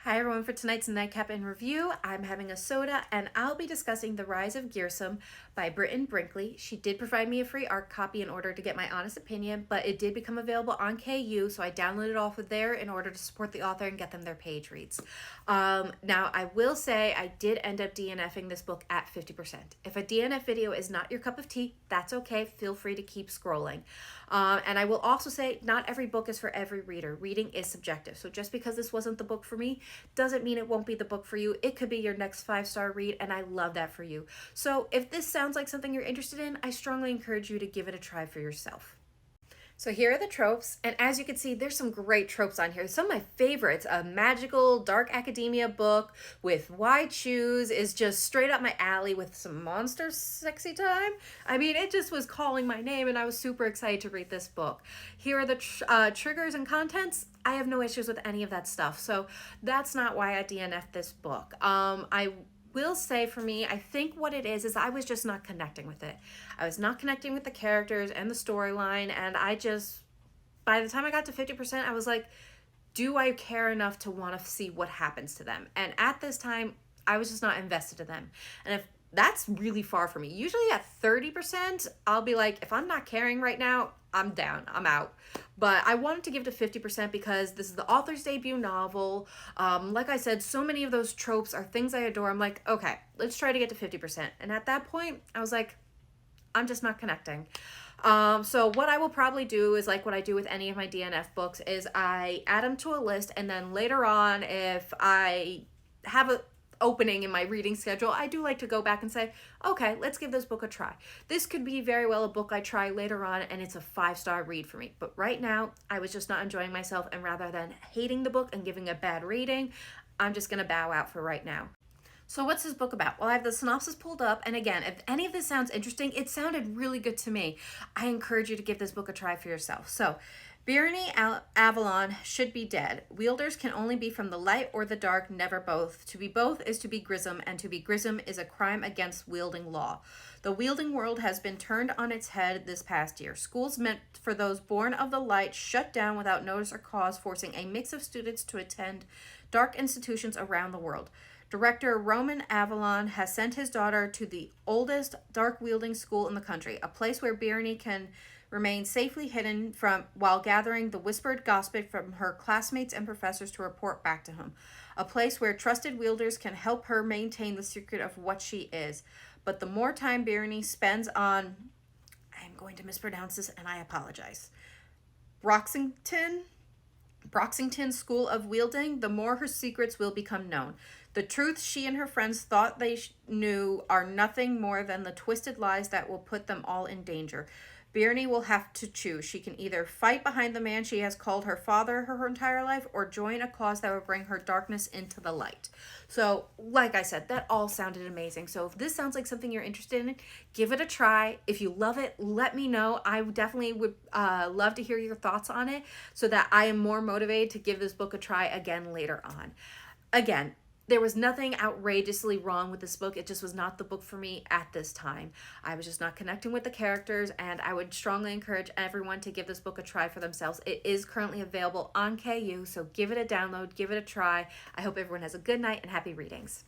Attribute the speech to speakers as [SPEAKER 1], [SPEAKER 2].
[SPEAKER 1] Hi everyone, for tonight's Nightcap in review, I'm having a soda and I'll be discussing The Rise of Grisym by Britton Brinkley. She did provide me a free art copy in order to get my honest opinion, but it did become available on KU, so I downloaded it off of there in order to support the author and get them their page reads. Now, I will say I did end up DNFing this book at 50%. If a DNF video is not your cup of tea, that's okay. Feel free to keep scrolling. And I will also say not every book is for every reader. Reading is subjective, so just because this wasn't the book for me, doesn't mean it won't be the book for you. It could be your next 5-star read, and I love that for you. So if this sounds like something you're interested in, I strongly encourage you to give it a try for yourself. So here are the tropes, and as you can see, there's some great tropes on here. Some of my favorites, a magical dark academia book with wide shoes is just straight up my alley with some monster sexy time. I mean, it just was calling my name, and I was super excited to read this book. Here are the triggers and contents. I have no issues with any of that stuff, so that's not why I DNF'd this book. I will say for me, I think what it is I was just not connecting with it. I was not connecting with the characters and the storyline, and by the time I got to 50%, I was like, do I care enough to want to see what happens to them? And at this time, I was just not invested in them. And if that's really far from me. Usually at 30%, I'll be like, if I'm not caring right now, I'm down, I'm out. But I wanted to give it a 50% because this is the author's debut novel. Like I said, so many of those tropes are things I adore. I'm like, okay, let's try to get to 50%. And at that point, I was like, I'm just not connecting. So what I will probably do is like what I do with any of my DNF books is I add them to a list, and then later on, if I have a opening in my reading schedule, I do like to go back and say, okay, let's give this book a try. This could be very well a book I try later on, and it's a 5-star read for me. But right now, I was just not enjoying myself, and rather than hating the book and giving a bad rating, I'm just gonna bow out for right now. So what's this book about? Well, I have the synopsis pulled up, and again, if any of this sounds interesting, it sounded really good to me. I encourage you to give this book a try for yourself. So, Bryony Avalon should be dead. Wielders can only be from the light or the dark, never both. To be both is to be Grisym, and to be Grisym is a crime against wielding law. The wielding world has been turned on its head this past year. Schools meant for those born of the light shut down without notice or cause, forcing a mix of students to attend dark institutions around the world. Director Roman Avalon has sent his daughter to the oldest dark-wielding school in the country, a place where Bryony can remain safely hidden from while gathering the whispered gossip from her classmates and professors to report back to him. A place where trusted wielders can help her maintain the secret of what she is. But the more time Bryony spends on, I am going to mispronounce this and I apologize, Broxington School of Wielding, the more her secrets will become known. The truths she and her friends thought they knew are nothing more than the twisted lies that will put them all in danger. Bryony will have to choose. She can either fight behind the man she has called her father her entire life, or join a cause that will bring her darkness into the light. So, like I said, that all sounded amazing. So if this sounds like something you're interested in, give it a try. If you love it, let me know. I definitely would love to hear your thoughts on it so that I am more motivated to give this book a try again later on. Again, there was nothing outrageously wrong with this book. It just was not the book for me at this time. I was just not connecting with the characters, and I would strongly encourage everyone to give this book a try for themselves. It is currently available on KU, so give it a download, give it a try. I hope everyone has a good night and happy readings.